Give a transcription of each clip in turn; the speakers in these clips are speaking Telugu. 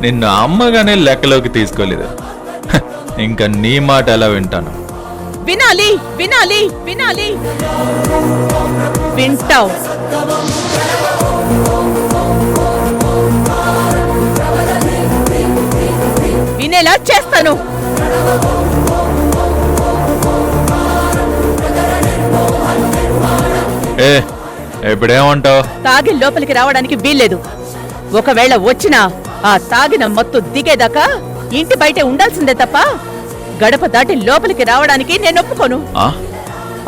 నిన్ను అమ్మగానే లెక్కలోకి తీసుకోలేదు. ఇంకా నీ మాట ఎలా వింటాను? వినాలి వినాలి వినాలి, వింటావు. వినేలా చేస్తాను. ఇప్పుడేమంటావు? తాగి లోపలికి రావడానికి వీల్లేదు. ఒకవేళ వచ్చినా ఆ తాగిన మత్తు దిగేదాకా ఇంటి బయటే ఉండాల్సిందే తప్ప గడప దాటి లోపలికి రావడానికి నేను ఒప్పుకోను.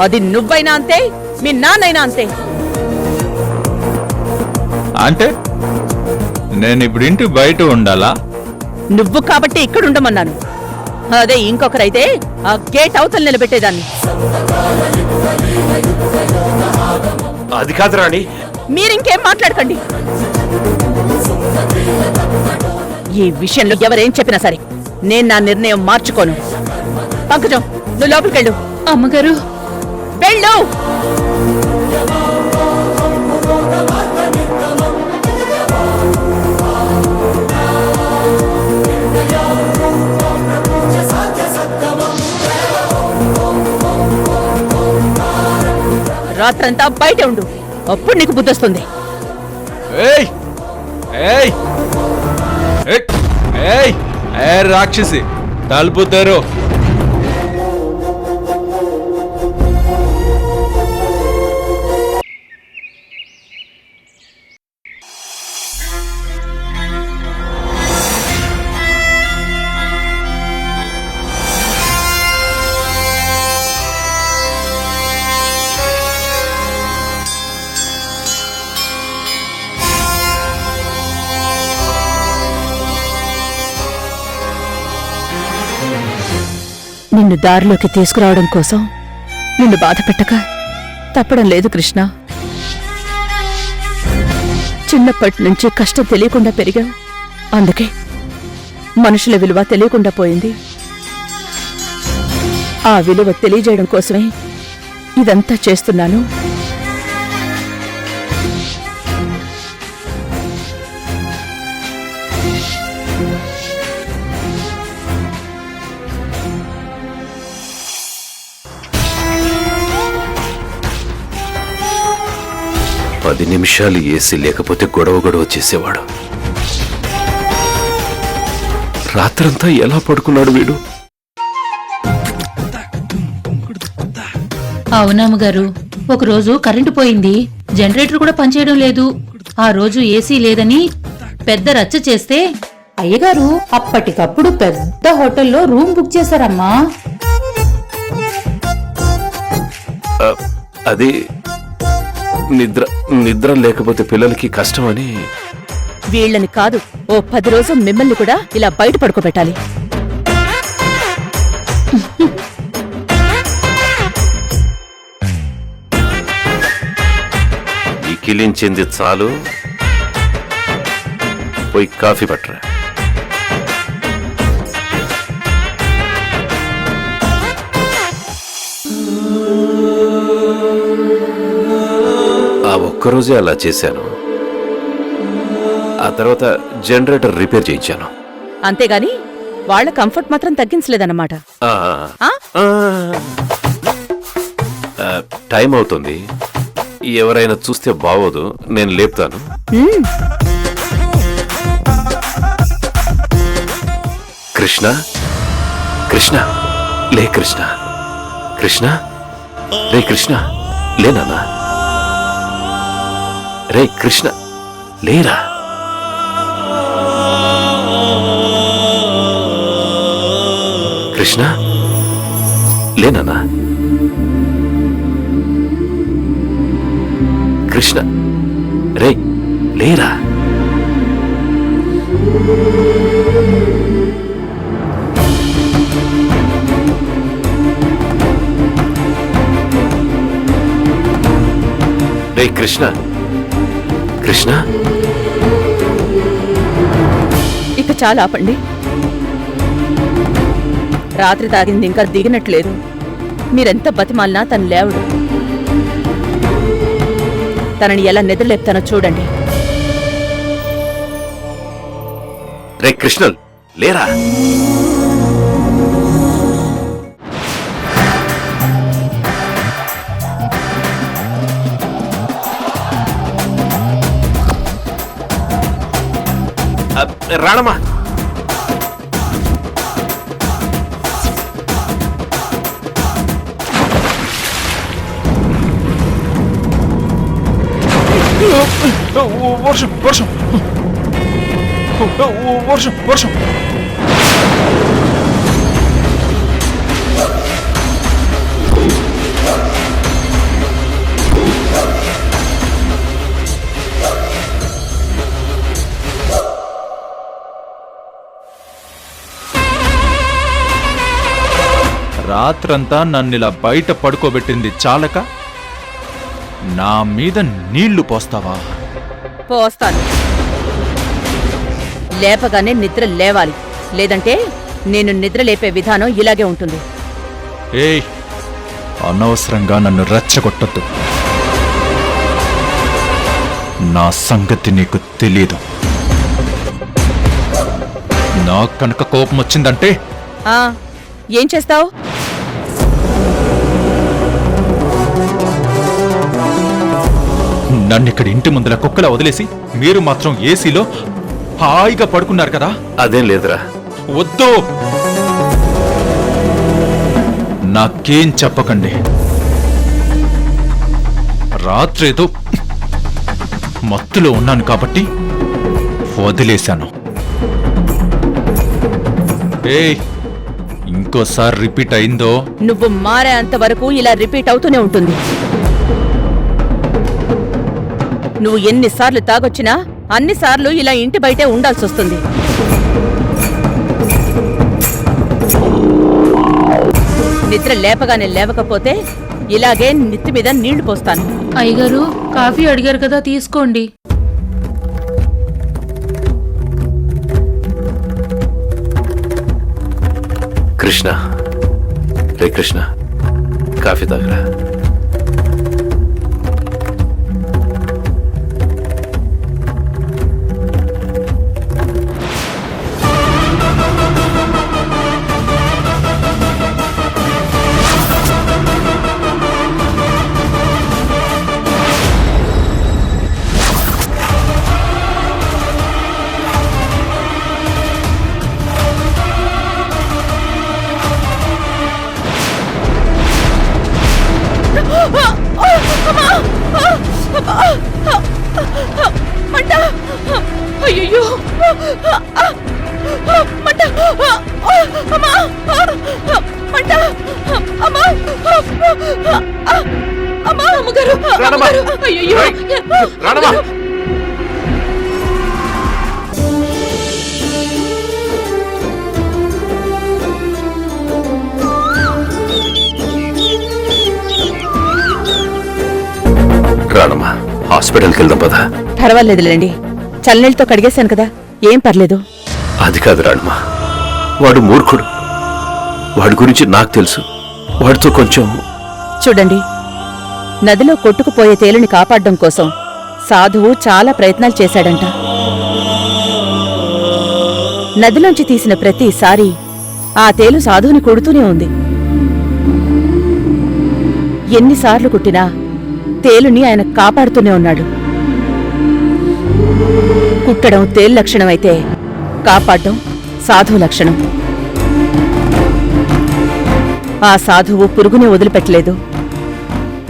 అది నువ్వైనా అంతే, మీ నాన్నైనా అంతే. అంటే నేను ఇప్పుడు ఇంటి బయట ఉండాలా? నువ్వు కాబట్టి ఇక్కడ ఉండమన్నాను. అదే ఇంకొకరైతే ఆ గేట్ అవతల నిలబెట్టేదాన్ని. అది కాదు రాణి. మీరింకేం మాట్లాడకండి. ఈ విషయంలో ఎవరేం చెప్పినా సరే నేను నా నిర్ణయం మార్చుకోను. పంకజం, నువ్వు లోపలికెళ్ళు. అమ్మగారు, వెళ్ళు. రాత్రంతా బయట ఉండు, అప్పుడు నీకు బుద్ధొస్తుంది. రాక్షసి, తలుపు తెరు. నిన్ను దారిలోకి తీసుకురావడం కోసం నిన్ను బాధ పెట్టక తప్పడం లేదు కృష్ణ. చిన్నప్పటి నుంచి కష్టం తెలియకుండా పెరిగా, అందుకే మనుషుల విలువ తెలియకుండా పోయింది. ఆ విలువ తెలియజేయడం కోసమే ఇదంతా చేస్తున్నాను. పది నిమిషాలు ఏసీ లేకపోతే గొడవ చేసేవాడు. రాత్రంతా ఎలా పడుకున్నాడు వీడు? అవునమ్మగారు, ఒకరోజు కరెంటు పోయింది, జనరేటర్ కూడా పనిచేయడం లేదు. ఆ రోజు ఏసీ లేదని పెద్ద రచ్చ చేస్తే అయ్యగారు అప్పటికప్పుడు పెద్ద హోటల్లో రూమ్ బుక్ చేశారమ్మా. అది నిద్ర లేకపోతే పిల్లలకి కష్టమని. వీళ్ళని కాదు, ఓ 10 రోజులు మిమ్మల్ని కూడా ఇలా బయట పడుకోబెట్టాలి. ఇకిలించింది చాలు, పోయి కాఫీ పట్టరా. ఆ ఒక్కరోజే అలా చేశాను. ఆ తర్వాత జనరేటర్ రిపేర్ చేయించాను. అంతేగాని వాళ్ళ కంఫర్ట్ మాత్రం తగ్గించలేదన్నమాట. టైం అవుతుంది, ఎవరైనా చూస్తే బాగోదు, నేను లేపుతాను. కృష్ణ, కృష్ణ, లే కృష్ణ, కృష్ణ, రే కృష్ణ, లేనా? రే కృష్ణ, లేరా? కృష్ణ, లేనా? కృష్ణ, రే లేరా? రే కృష్ణ, కృష్ణ. ఇక చాలా ఆపండి. రాత్రి తాగింది ఇంకా దిగినట్లేదు. మీరెంత బతిమాలినా తను లేవడు. తనని ఎలా నిద్రలేపుతానో చూడండి. రే కృష్ణన్ లేరా? రాణమ్మా, వర్షం వర్షం వర్షం వర్షం. రాత్రంతా నన్నిలా బయట పడుకోబెట్టింది చాలక నా మీద నీళ్లు పోస్తావా? పోస్తాను. లేపగానే నిద్ర లేవాలి, లేదంటే నేను నిద్ర లేపే విధానం ఇలాగే ఉంటుంది. ఏయ్, అనవసరంగా నన్ను రెచ్చగొట్టొద్దు. నా సంగతి నీకు తెలీదు. నాకు కనుక కోపం వచ్చిందంటే ఆ ఏం చేస్తావు? నన్నిక్కడ ఇంటి ముందర కుక్కలా వదిలేసి మీరు మాత్రం ఏసీలో హాయిగా పడుకున్నారు కదా? అదేం లేదురా. వద్దు, నాకేం చెప్పకండి. రాత్రేదో మత్తులో ఉన్నాను కాబట్టి వదిలేశాను. ఏయ్, ఇంకోసారి రిపీట్ అయిందో నువ్వు మారేంత వరకు ఇలా రిపీట్ అవుతూనే ఉంటుంది. నువ్వు ఎన్నిసార్లు తాగొచ్చినా అన్నిసార్లు ఇలా ఇంటి బయటే ఉండాల్సి వస్తుంది. నిద్ర లేపగానే లేవకపోతే ఇలాగే నెత్తి మీద నీళ్లు పోస్తాను. అయ్యగారు కాఫీ అడిగారు కదా, తీసుకోండి. కృష్ణ, రే కృష్ణ, కాఫీ తాగరా. అయ్యో, మంట! అమ్మా! మంట! అమ్మా! అమ్మా! అమ్మగారు! అయ్యో! రాణమ్మా, రాణమ్మా, హాస్పిటల్కి వెళ్దాం పదా. పర్వాలేదులేండి, చల్లనీళ్ళతో కడిగేశాను కదా, ఏం పర్లేదు. అది కాదు రాణమ్మా, వాడు మూర్ఖుడు. వాడి గురించి నాకు తెలుసు. వాడితో కొంచెం చూడండి, నదిలో కొట్టుకుపోయే తేలుని కాపాడడం కోసం సాధువు చాలా ప్రయత్నాలు చేశాడంట. నదిలోంచి తీసిన ప్రతిసారి ఆ తేలు సాధువుని కొడుతూనే ఉంది. ఎన్నిసార్లు కుట్టినా తేలుని ఆయన కాపాడుతూనే ఉన్నాడు. కుట్టడం తేలు లక్షణం అయితే కాపాడడం సాధువు లక్షణం. ఆ సాధువు పురుగుని వదిలిపెట్టలేదు.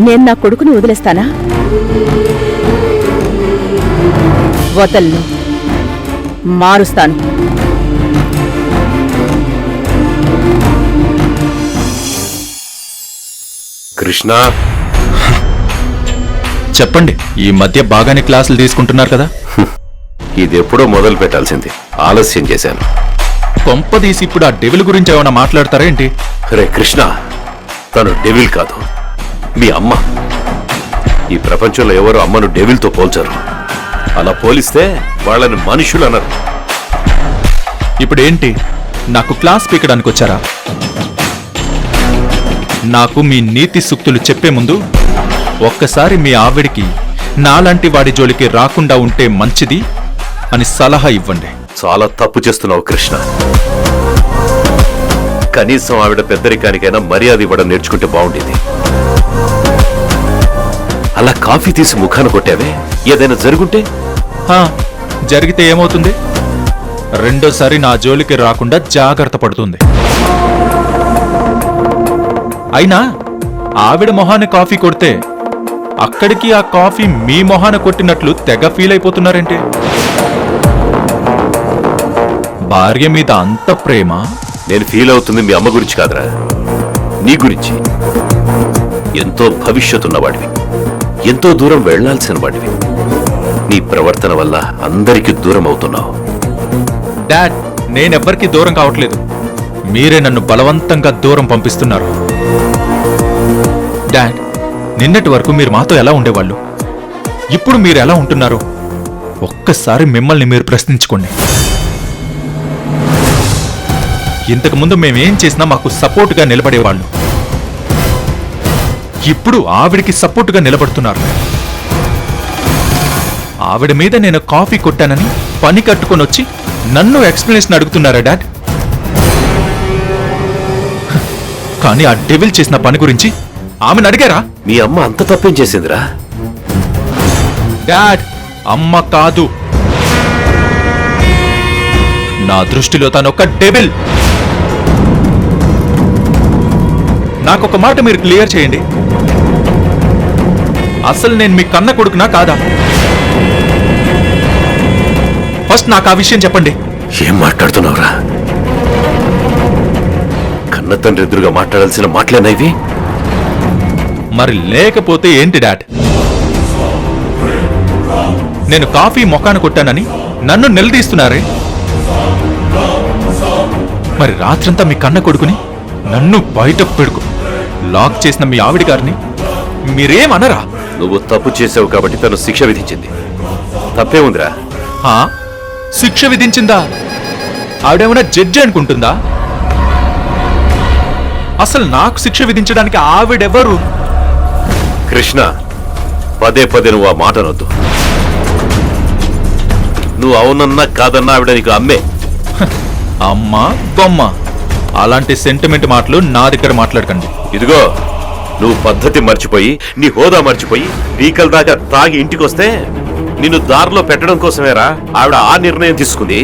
నేను నా కొడుకుని వదిలేస్తానా? వదలను, మారుస్తాను. కృష్ణ, చెప్పండి. ఈ మధ్య బాగానే క్లాసులు తీసుకుంటున్నారు కదా? ఇది ఎప్పుడో మొదలు పెట్టాల్సింది, ఆలస్యం చేశాను. కొంపదీసి ఇప్పుడు ఆ డెవిల్ గురించి ఏమైనా మాట్లాడతారా ఏంటి? రే కృష్ణ, తను డెవిల్ కాదు, మీ అమ్మ. ఈ ప్రపంచంలో ఎవరు అమ్మను డెవిల్తో పోల్చరు. అలా పోలిస్తే వాళ్ళని మనుషులు అన్నారు. ఇప్పుడేంటి, నాకు క్లాస్ పీకడానికి వచ్చారా? నాకు మీ నీతి సూక్తులు చెప్పే ముందు ఒక్కసారి మీ ఆవిడికి నాలాంటి వాడి జోలికి రాకుండా ఉంటే మంచిది అని సలహా ఇవ్వండి. చాలా తప్పు చేస్తున్నావు కృష్ణ. కనీసం ఆవిడ పెద్దరికానికైనా మర్యాద ఇవ్వడం నేర్చుకుంటే బాగుండేది. అలా కాఫీ తీసి ముఖాన కొట్టావే, ఏదైనా జరుగుంటే? హా, జరిగితే ఏమవుతుంది? రెండోసారి నా జోలికి రాకుండా జాగ్రత్త పడుతుంది. అయినా ఆవిడ మొహాన్ని కాఫీ కొడితే అక్కడికి ఆ కాఫీ మీ మొహాన కొట్టినట్లు తెగ ఫీల్ అయిపోతున్నారేంటి? భార్య మీద అంత ప్రేమ? నేను ఫీల్ అవుతుంది మీ అమ్మ గురించి కాదురా, నీ గురించి. ఎంతో భవిష్యత్తున్నవాడివి, ఎంతో దూరం వెళ్లాల్సిన వాడివి. నీ ప్రవర్తన వల్ల అందరికీ దూరం అవుతున్నావు. డాడ్, నేనెవ్వరికీ దూరం కావట్లేదు. మీరే నన్ను బలవంతంగా దూరం పంపిస్తున్నారు. డాడ్, నిన్నటి వరకు మీరు మాతో ఎలా ఉండేవాళ్ళు, ఇప్పుడు మీరు ఎలా ఉంటున్నారు? ఒక్కసారి మిమ్మల్ని మీరు ప్రశ్నించుకోండి. ఇంతకుముందు మేమేం చేసినా మాకు సపోర్టుగా నిలబడేవాళ్ళు. ఇప్పుడు ఆవిడికి సపోర్టుగా నిలబడుతున్నారు. ఆవిడ మీద నేను కాఫీ కొట్టానని పని కట్టుకొని వచ్చి నన్ను ఎక్స్ప్లెనేషన్ అడుగుతున్నారా డాడ్? కానీ ఆ డెవిల్ చేసిన పని గురించి ఆమెను అడిగారా? మీ అమ్మ అంత తప్పేం చేసిందిరా? డాడ్, అమ్మ కాదు, నా దృష్టిలో తనొక్క డెవిల్. నాకొక మాట మీరు క్లియర్ చేయండి. అసలు నేను మీ కన్న కొడుకునా కాదా? ఫస్ట్ నాకు ఆ విషయం చెప్పండి. ఏం మాట్లాడుతున్నావురా? కన్న తండ్రి ఎదురుగా మాట్లాడాల్సిన మాటలేనా ఇవి? మరి లేకపోతే ఏంటి డాడ్? నేను కాఫీ మొఖాన కొట్టానని నన్ను నిలదీస్తున్నారే. మరి రాత్రంతా మీ కన్న కొడుకుని నన్ను బయట పెడుకు లాక్ చేసిన మీ ఆవిడ గారిని మీరేమనరా? నువ్వు తప్పు చేసావు కాబట్టి తను శిక్ష విధించింది. తప్పే ఉందిరా. హా? శిక్ష విధించిందా? ఆవిడేమైనా జడ్జి అనుకుంటుందా? అసలు నాకు శిక్ష విధించడానికి ఆవిడెవరు? కృష్ణ, పదే పదే నువ్వు ఆ మాట అనొద్దు. నువ్వు అవునన్నా కాదన్నా ఆవిడ నీకు అమ్మే. అమ్మా బొమ్మ అలాంటి సెంటిమెంట్ మాటలు నా దగ్గర మాట్లాడకండి. ఇదిగో, నువ్వు పద్ధతి మర్చిపోయి, నీ హోదా మర్చిపోయి పీకల దాకా తాగి ఇంటికొస్తే నిన్ను దారిలో పెట్టడం కోసమేరా ఆవిడ ఆ నిర్ణయం తీసుకుంది.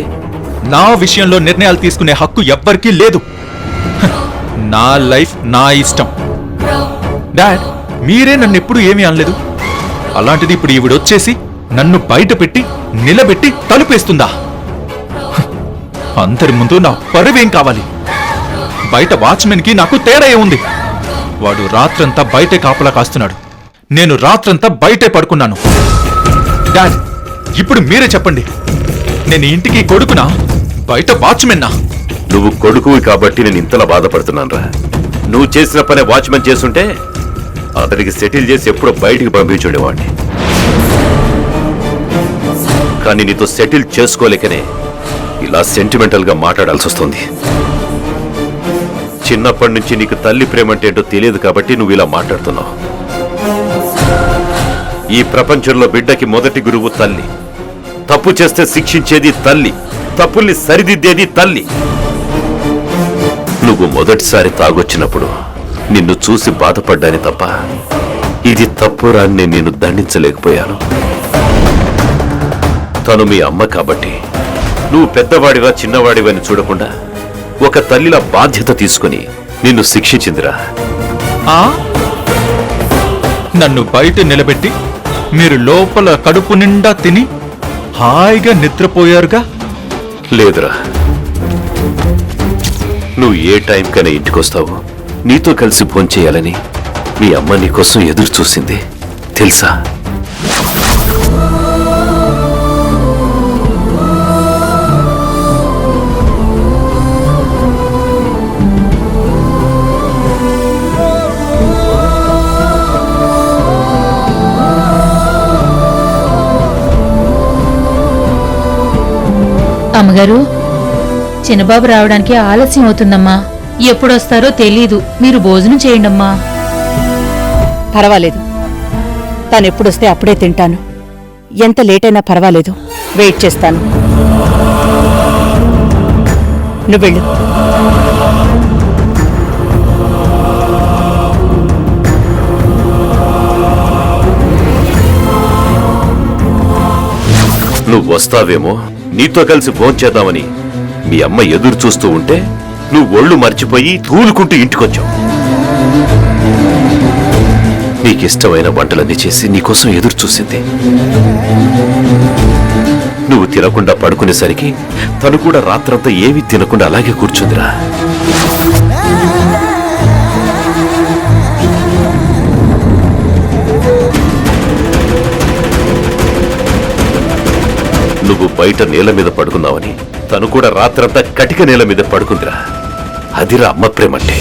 నా విషయంలో నిర్ణయాలు తీసుకునే హక్కు ఎవ్వరికీ లేదు. నా లైఫ్ నా ఇష్టం. డాడ్, మీరే నన్ను ఎప్పుడు ఏమీ అనలేదు. అలాంటిది ఇప్పుడు ఈవిడొచ్చేసి నన్ను బయట పెట్టి నిలబెట్టి తలుపేస్తుందా? అందరి ముందు నా పరువేం కావాలి? బయట వాచ్మెన్కి నాకు తేడా ఏముంది? వాడు రాత్రంతా బయటే కాపలా కాస్తున్నాడు, నేను రాత్రంతా బయటే పడుకున్నాను. డాడ్, ఇప్పుడు మీరే చెప్పండి, నేను ఇంటికి కొడుకునా, బయట వాచ్మెన్నా? నువ్వు కొడుకువి కాబట్టి నేను ఇంతలా బాధపడుతున్నాను రా. నువ్వు చేసిన పనే వాచ్మెన్ చేస్తుంటే అతనికి సెటిల్ చేసి ఎప్పుడో బయటికి పంపించుండేవాడిని. కానీ నీతో సెటిల్ చేసుకోలేకనే ఇలా సెంటిమెంటల్ గా మాట్లాడాల్సి వస్తుంది. చిన్నప్పటి నుంచి నీకు తల్లి ప్రేమ అంటే ఏంటో తెలియదు కాబట్టి నువ్వు ఇలా మాట్లాడుతున్నావు. ఈ ప్రపంచంలో బిడ్డకి మొదటి గురువు తల్లి. తప్పు చేస్తే శిక్షించేది తల్లి, తప్పుల్ని సరిదిద్దేది తల్లి. నువ్వు మొదటిసారి తాగొచ్చినప్పుడు నిన్ను చూసి బాధపడ్డాని తప్ప ఇది తప్పురా అని నేను దండించలేకపోయాను. తను మీ అమ్మ కాబట్టి నువ్వు పెద్దవాడివా చిన్నవాడివని చూడకుండా ఒక తల్లిలా బాధ్యత తీసుకుని నిన్ను శిక్షించిందిరా. నన్ను బయట నిలబెట్టి మీరు లోపల కడుపు నిండా తిని హాయిగా నిద్రపోయారుగా? లేదురా, నువ్వు ఏ టైంకైనా ఇంటికొస్తావు, నీతో కలిసి భోంచేయాలని మీ అమ్మ నీకోసం ఎదురు చూసింది తెలుసా? అమ్మగారు, చిన్నబాబు రావడానికి ఆలస్యం అవుతుందమ్మా. ఎప్పుడొస్తారో తెలీదు, మీరు భోజనం చేయండమ్మా. పర్వాలేదు, తనెప్పుడొస్తే అప్పుడే తింటాను. ఎంత లేట్ అయినా పర్వాలేదు, వెయిట్ చేస్తాను. నువ్వెళ్ళు. నువ్వు వస్తావేమో నీతో కలిసి భోంచేద్దామని మీ అమ్మ ఎదురు చూస్తూ ఉంటే నువ్వు ఒళ్ళు మర్చిపోయి తూలుకుంటూ ఇంటికొచ్చావు. నీకిష్టమైన వంటలన్నీ చేసి నీకోసం ఎదురు చూసింది. నువ్వు తినకుండా పడుకునేసరికి తను కూడా రాత్రంతా ఏమీ తినకుండా అలాగే కూర్చుందిరా. నువ్వు బయట నేల మీద పడుకున్నావని తను కూడా రాత్రంతా కటిక నేల మీద పడుకుందిరా. అదిరా అమ్మ ప్రేమంటే.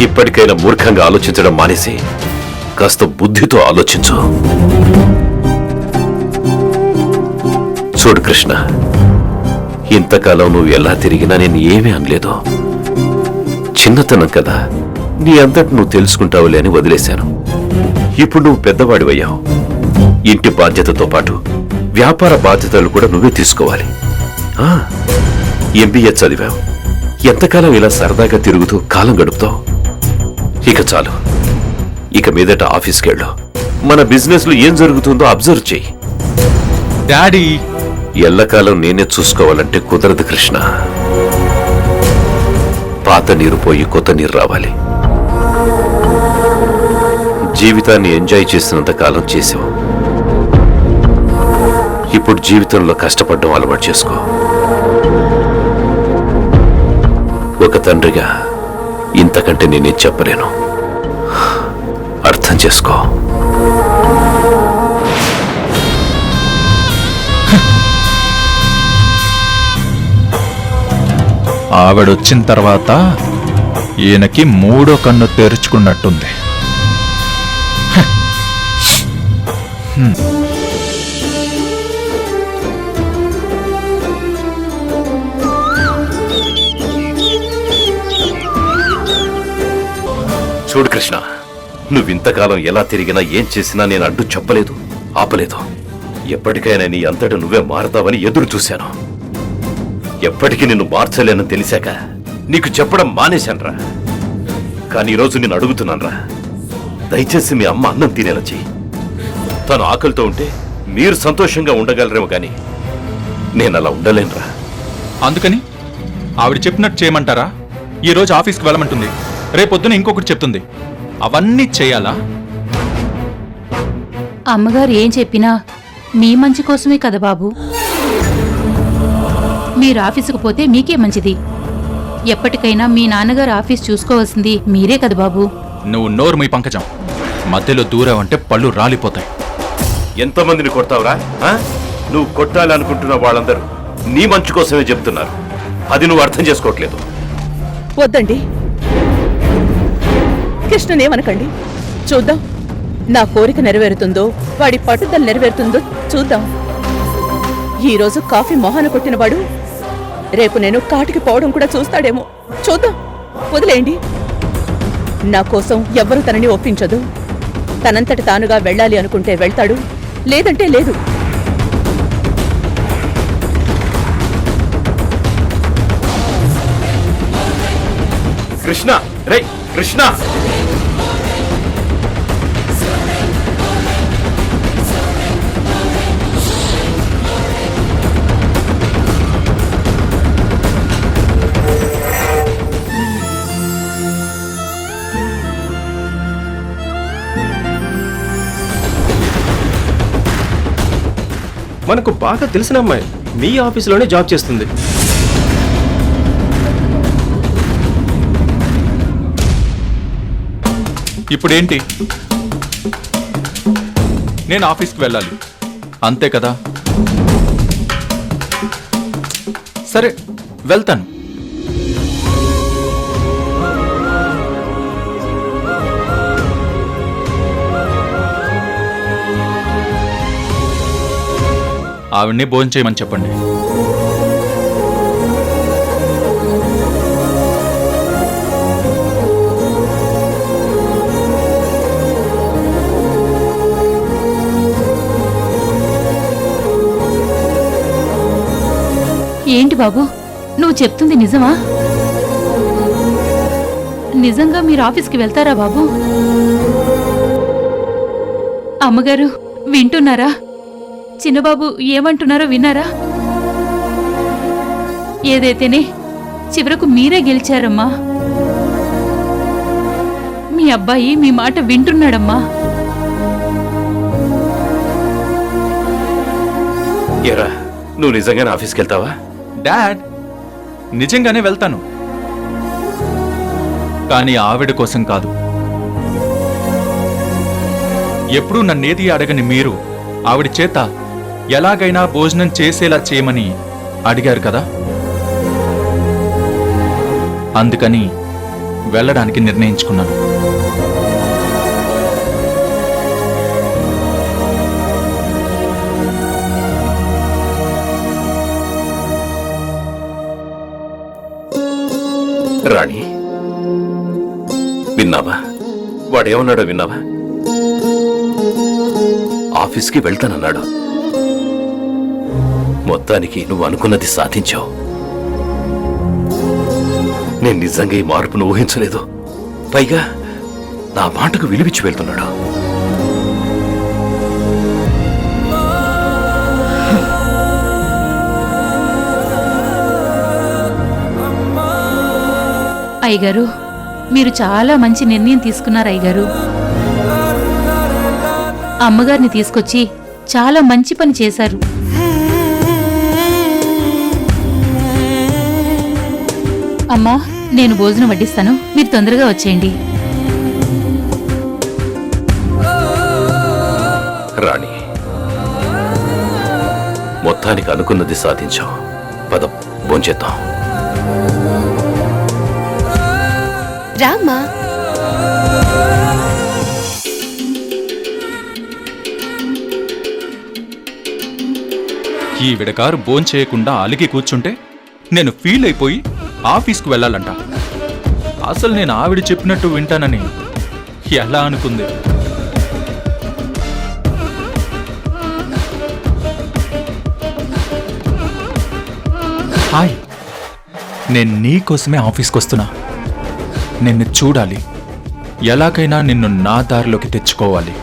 ఇప్పటికైనా మూర్ఖంగా ఆలోచించడం మానేసి కాస్త బుద్ధితో ఆలోచించు. చూడు కృష్ణ, ఇంతకాలం నువ్వు ఎలా తిరిగినా నేను ఏమీ అనలేదు. చిన్నతనం కదా, నీ అంతటి నువ్వు తెలుసుకుంటావులే అని వదిలేశాను. ఇప్పుడు నువ్వు పెద్దవాడివయ్యావు. ఇంటి బాధ్యతతో పాటు వ్యాపార బాధ్యతలు కూడా నువ్వే తీసుకోవాలి. ఎంబీఏ చదివావు. ఎంతకాలం ఇలా సరదాగా తిరుగుతూ కాలం గడుపుతావు? ఇక చాలు. ఇక మీదట ఆఫీస్కి వెళ్ళు. మన బిజినెస్ లో ఏం జరుగుతుందో అబ్జర్వ్ చెయ్యి. డాడీ, ఎల్లకాలం నేనే చూసుకోవాలంటే కుదరదు కృష్ణ. పాత నీరు పోయి కొత్త నీరు రావాలి. జీవితాన్ని ఎంజాయ్ చేసినంత కాలం చేసావు. ఇప్పుడు జీవితంలో కష్టపడడం అలవాటు చేసుకో. ఒక తండ్రిగా ఇంతకంటే నేనేం చెప్పలేను. అర్థం చేసుకో. ఆవిడొచ్చిన తర్వాత ఈయనకి మూడో కన్ను తెరుచుకున్నట్టుంది. చూడు కృష్ణ, నువ్వింతకాలం ఎలా తిరిగినా ఏం చేసినా నేను అడ్డు చెప్పలేదు, ఆపలేదు. ఎప్పటికైనా నీ అంతటా నువ్వే మారతావని ఎదురు చూశాను. ఎప్పటికీ నిన్ను మార్చలేనని తెలిసాక నీకు చెప్పడం మానేశాన్రా. కానీ ఈరోజు నేను అడుగుతున్నాన్రా, దయచేసి మీ అమ్మ అన్నం తినేలా చెయ్యి. తను ఆకలితో ఉంటే మీరు సంతోషంగా ఉండగలరేమో కానీ నేను అలా ఉండలేనురా. అందుకని ఆవిడ చెప్పినట్టు చేయమంటారా? ఈరోజు ఆఫీస్కి వెళ్ళమంటుంది, రేపొద్దున ఇంకొకటి చెప్తుంది. అవన్నీ చేయాలా? అమ్మగారు ఏం చెప్పినా మీ మంచి కోసమే కదా బాబు. మీరు ఆఫీసుకు పోతే మీకే మంచిది. ఎప్పటికైనా మీ నాన్నగారు ఆఫీస్ చూసుకోవాల్సింది మీరే కదా బాబు. నువ్వు నోరు మీ పంకజం. మధ్యలో దూరావంటే పళ్ళు రాలిపోతాయి. ఎంతమందిని కొడతావురా? నువ్వు కొట్టాలనుకుంటున్న వాళ్ళందరూ నీ మంచి కోసమే చెప్తున్నారు. అది నువ్వు అర్థం చేసుకోవట్లేదు. వద్దండి, కృష్ణనేమనకండి. చూద్దాం, నా కోరిక నెరవేరుతుందో వాడి పట్టుదల నెరవేరుతుందో చూద్దాం. ఈరోజు కాఫీ మొహాన కొట్టినవాడు రేపు నేను కాటికి పోవడం కూడా చూస్తాడేమో. చూద్దాం, వదిలేయండి. నా కోసం ఎవ్వరూ తనని ఒప్పించదు. తనంతటి తానుగా వెళ్ళాలి అనుకుంటే వెళ్తాడు, లేదంటే లేదు. కృష్ణ, రే కృష్ణ, మనకు బాగా తెలిసిన అమ్మాయి మీ ఆఫీసులోనే జాబ్ చేస్తుంది. ఇప్పుడేంటి? నేను ఆఫీస్కి వెళ్ళాలి అంతే కదా? సరే, వెళ్తాను. ఆవిడ్ని భోజనం చేయమని చెప్పండి. ఏంటి బాబు నువ్వు చెప్తుంది నిజమా? నిజంగా మీరు ఆఫీస్కి వెళ్తారా బాబు? అమ్మగారు వింటున్నారా? చిన్నబాబు ఏమంటున్నారో విన్నారా? ఏదైతేనే చివరకు మీరే గెలిచారమ్మా. మీ అబ్బాయి మీ మాట వింటున్నాడమ్మా. ఎరా నువ్వు నిజంగానే ఆఫీస్కి వెళ్తావా? డాడ్, నిజంగానే వెళ్తాను, కానీ ఆవిడ కోసం కాదు. ఎప్పుడూ నన్నేది అడగని మీరు ఆవిడ చేత ఎలాగైనా భోజనం చేసేలా చేయమని అడిగారు కదా, అందుకని వెళ్ళడానికి నిర్ణయించుకున్నాను. రాణి, విన్నావా? వాడేమన్నాడో విన్నావా? ఆఫీస్కి వెళ్తానన్నాడు. మొత్తానికి నువ్వు అనుకున్నది సాధించావు. నేను నిజంగా ఈ మార్పును ఊహించలేదు. పైగా నా మాటకు విలువిచ్చి వెళ్తున్నాడు. అయ్యగారు మీరు చాలా మంచి నిర్ణయం తీసుకున్నారు అయ్యగారు. అమ్మగారిని తీసుకొచ్చి చాలా మంచి పని చేశారు. అమ్మా, నేను భోజనం వడ్డిస్తాను, మీరు తొందరగా వచ్చేయండి. రాణి, మొత్తానికి అనుకున్నది సాధించావు. పదం భోంచేద్దాం. రామ్మా. ఈవిడ గారు భోంచేయకుండా అలిగి కూర్చుంటే నేను ఫీల్ అయిపోయి ఆఫీస్కు వెళ్ళాలంట. అసలు నేను ఆవిడ చెప్పినట్టు వింటానని ఎలా అనుకుంది? హాయ్, నేను నీకోసమే ఆఫీస్కి వస్తున్నా. నిన్ను చూడాలి, ఎలాగైనా నిన్ను నా దారిలోకి తెచ్చుకోవాలి.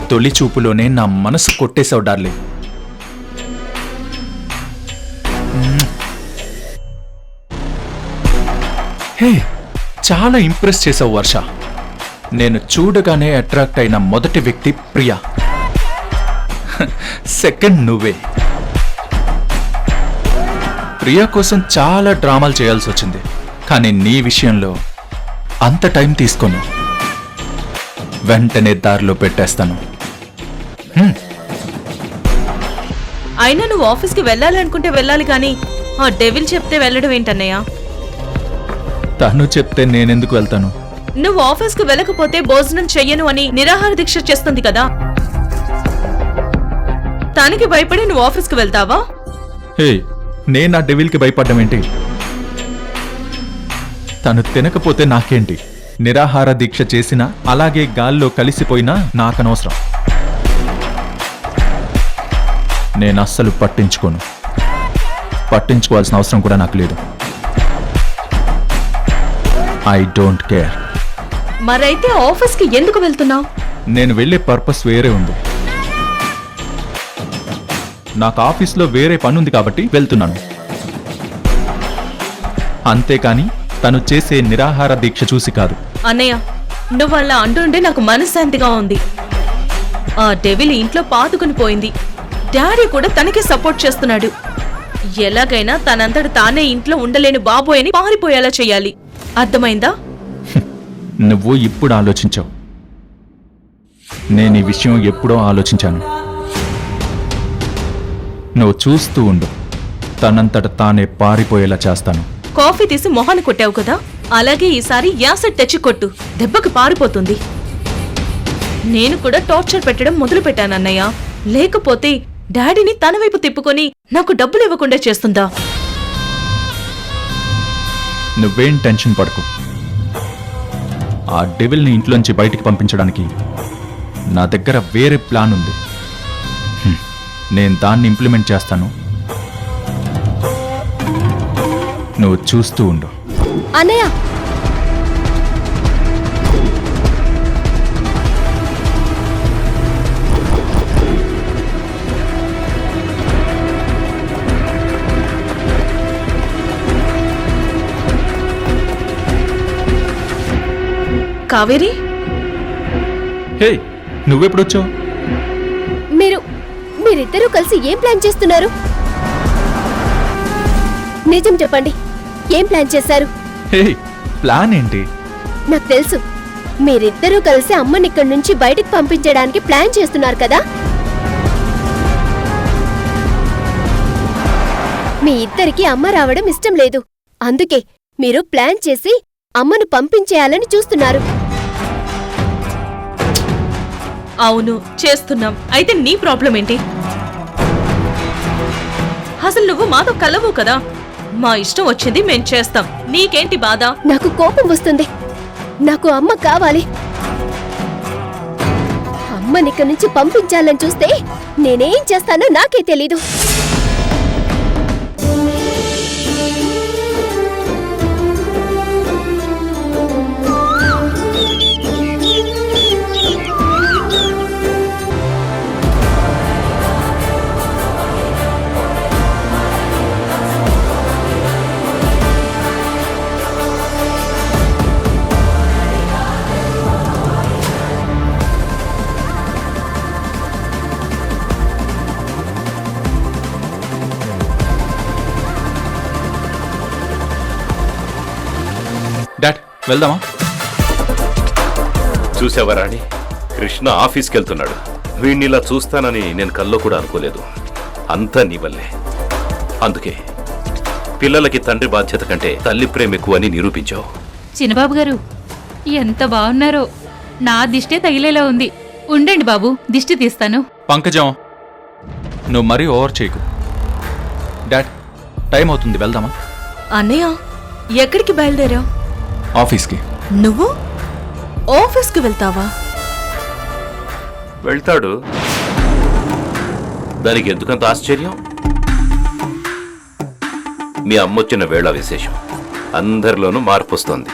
తొలి చూపులోనే నా మనసు కొట్టేశావు డార్లింగ్. హే, చాలా ఇంప్రెస్ చేసావు వర్ష. నేను చూడగానే అట్రాక్ట్ అయిన మొదటి వ్యక్తి ప్రియా, సెకండ్ నువ్వే. ప్రియా కోసం చాలా డ్రామాలు చేయాల్సి వచ్చింది, కానీ నీ విషయంలో అంత టైం తీసుకోను. వెంటనే దారిలో పెట్టేస్తాను. అయినా నువ్వు ఆఫీస్కి వెళ్ళాలి అనుకుంటే వెళ్ళాలి, కానీ ఆ డెవిల్ చెప్తే వెళ్ళడం ఏంటన్నయ్య? తను చెప్తే నేనెందుకు వెళ్తాను? నువ్వు ఆఫీస్కి వెళ్ళకపోతే భోజనం చెయ్యను అని నిరాహార దీక్ష చేస్తుంది కదా, తనకి భయపడి నువ్వు ఆఫీస్కి వెళ్తావా? హే, నేను ఆ డెవిల్కి భయపడ్డం ఏంటి? తను తినకపోతే నాకేంటి? నిరాహార దీక్ష చేసినా అలాగే గాల్లో కలిసిపోయినా నాకనవసరం. నేను అస్సలు పట్టించుకోను. పట్టించుకోవాల్సిన అవసరం కూడా నాకు లేదు. I don't care. మరైతే ఆఫీస్కి ఎందుకు వెళ్తున్నావు? నేను వెళ్ళే పర్పస్ వేరే ఉంది. నాకు ఆఫీస్లో వేరే పనుంది కాబట్టి వెళ్తున్నాను. అంతేకాని తను చేసే నిరాహార దీక్ష చూసి కాదు. అన్నయ్య, నువ్వు అలా అంటుంటే నాకు మనశ్శాంతిగా ఉంది. ఆ డెవిల్ ఇంట్లో పాతుకుని పోయింది. డాడీ కూడా తనకే సపోర్ట్ చేస్తున్నాడు. ఎలాగైనా తనంతట తానే ఇంట్లో ఉండలేని బాబోయని పారిపోయేలా చెయ్యాలి. అర్థమైందా? నువ్వు ఇప్పుడు ఆలోచించావు. నేను ఈ విషయం ఎప్పుడో ఆలోచించాను. నువ్వు చూస్తూ ఉండు, తనంతట తానే పారిపోయేలా చేస్తాను. కాఫీ తీసి మొహాన్ని కొట్టావు కదా, అలాగే ఈసారి యాసిడ్ తెచ్చి కొట్టు, దెబ్బకి పారిపోతుంది. నేను కూడా టార్చర్ పెట్టడం మొదలు పెట్టానన్నయ్య. లేకపోతే డాడీని తన వైపు తిప్పుకొని నాకు డబ్బులు ఇవ్వకుండా చేస్తుందా? నువ్వేం టెన్షన్ పడకు. ఆ డెవిల్ని ఇంట్లోంచి బయటికి పంపించడానికి నా దగ్గర వేరే ప్లాన్ ఉంది. నేను దాన్ని ఇంప్లిమెంట్ చేస్తాను. నువ్వు చూస్తూ ఉండు. అన్నయ్య కావేరి, హే, నువ్వెప్పుడొచ్చావు? మీరిద్దరూ కలిసి ఏం ప్లాన్ చేస్తున్నారు? నిజం చెప్పండి, ఏం ప్లాన్ చేశారు? హే, ప్లాన్ ఏంటి? నాకు తెలుసు, మీరిద్దరూ కలిసి అమ్మని ఇక్కడి నుంచి బయటికి పంపించడానికి ప్లాన్ చేస్తున్నారు కదా. మీ ఇద్దరికి అమ్మ రావడం ఇష్టం లేదు, అందుకే మీరు ప్లాన్ చేసి అమ్మను పంపించేయాలని చూస్తున్నారు. అవును చేస్తున్నాం. అయితే నీ ప్రాబ్లం ఏంటి? అసలు నువ్వు మాతో కలవు కదా. మా ఇష్టం వచ్చింది మేం చేస్తాం, నీకేంటి బాధ? నాకు కోపం వస్తుంది. నాకు అమ్మ కావాలి. అమ్మనిక్కడి నుంచి పంపించాలని చూస్తే నేనేం చేస్తానో నాకే తెలీదు. డాడ్, వెళ్దామా? చూసావా రాణి, కృష్ణ ఆఫీస్కి వెళ్తున్నాడు. వీణ్ణి ఇలా చూస్తానని నేను కల్లో కూడా అనుకోలేదు. అంతా నీ వల్లే. అందుకే పిల్లలకి తండ్రి బాధ్యత కంటే తల్లి ప్రేమ ఎక్కువ అని నిరూపించావు. చిన్నబాబు గారు ఎంత బాగున్నారో. నా దిష్టే తగిలేలా ఉంది. ఉండండి బాబు, దిష్టి తీస్తాను. పంకజం, నువ్వు మరీ ఓవర్ చేయకు. డాడ్, టైం అవుతుంది, వెళ్దామా? అన్నయ్య, ఎక్కడికి బయలుదేరావు? ఆఫీస్కి. నువ్వు ఆఫీస్కి వెళ్తావా? వెళ్తాడు, దానికి ఎందుకంత ఆశ్చర్యం? మీ అమ్మొచ్చిన వేళ విశేషం. అందరిలోనూ మార్పు వస్తోంది,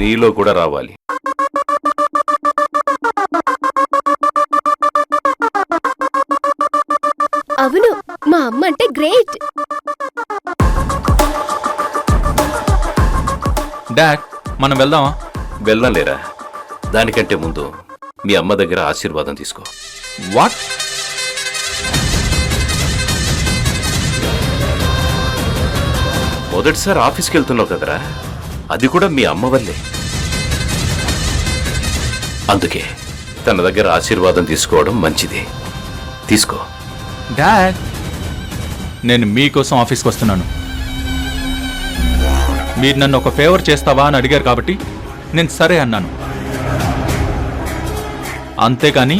నీలో కూడా రావాలి. అవును, మా అమ్మ అంటే గ్రేట్. డాడ్, మనం వెళ్దామా? వెళ్ళలేరా? దానికంటే ముందు మీ అమ్మ దగ్గర ఆశీర్వాదం తీసుకో. వాట్? మొదటిసారి ఆఫీస్కి వెళ్తున్నావు కదరా, అది కూడా మీ అమ్మ వల్లే. అందుకే తన దగ్గర ఆశీర్వాదం తీసుకోవడం మంచిది. తీసుకో. డాడ్, నేను మీకోసం ఆఫీస్కి వస్తున్నాను. మీరు నన్ను ఒక ఫేవర్ చేస్తావా అని అడిగారు కాబట్టి నేను సరే అన్నాను. అంతేకాని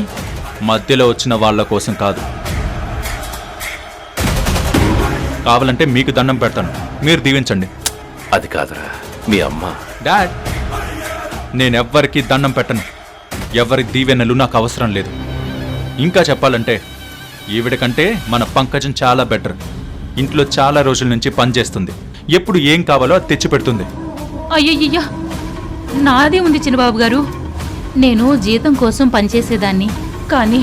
మధ్యలో వచ్చిన వాళ్ళ కోసం కాదు. కావాలంటే మీకు దండం పెడతాను, మీరు దీవించండి. అది కాదురా, మీ అమ్మ. డాడ్, నేనెవ్వరికి దండం పెట్టను. ఎవరి దీవెనలు నాకు అవసరం లేదు. ఇంకా చెప్పాలంటే ఈవిడ కంటే మన పంకజం చాలా బెటర్. ఇంట్లో చాలా రోజుల నుంచి పనిచేస్తుంది. ఎప్పుడు ఏం కావాలో అది తెచ్చిపెడుతుంది. అయ్యయ్యా, నాదే ఉంది చిన్నబాబు గారు. నేను జీతం కోసం పనిచేసేదాన్ని, కానీ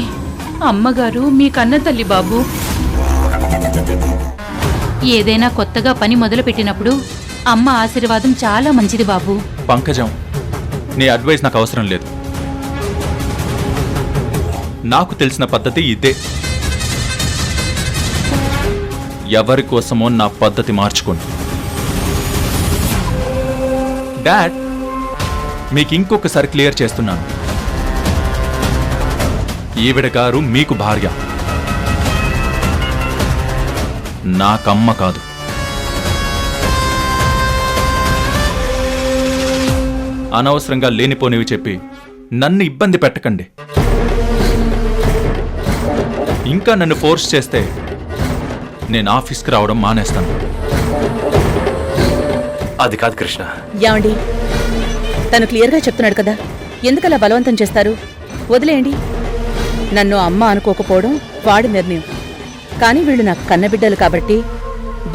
అమ్మగారు మీ కన్న తల్లి బాబు. ఏదైనా కొత్తగా పని మొదలుపెట్టినప్పుడు అమ్మ ఆశీర్వాదం చాలా మంచిది బాబు. పంకజం, నీ అడ్వైస్ నాకు అవసరం లేదు. నాకు తెలిసిన పద్ధతి ఇదే. ఎవరి కోసమో నా పద్ధతి మార్చుకోండి. డాడ్, మీకు ఇంకొకసారి క్లియర్ చేస్తున్నాను. ఈవిడ గారు మీకు భార్య, నాకమ్మ కాదు. అనవసరంగా లేనిపోనివి చెప్పి నన్ను ఇబ్బంది పెట్టకండి. ఇంకా నన్ను ఫోర్స్ చేస్తే నేను ఆఫీస్కి రావడం మానేస్తాను. అది కాదు కృష్ణ. ఏమండి, తను క్లియర్గా చెప్తున్నాడు కదా, ఎందుకలా బలవంతం చేస్తారు? వదిలేయండి. నన్ను అమ్మ అనుకోకపోవడం వాడి నిర్ణయం. కానీ వీళ్ళు నాకు కన్నబిడ్డలు కాబట్టి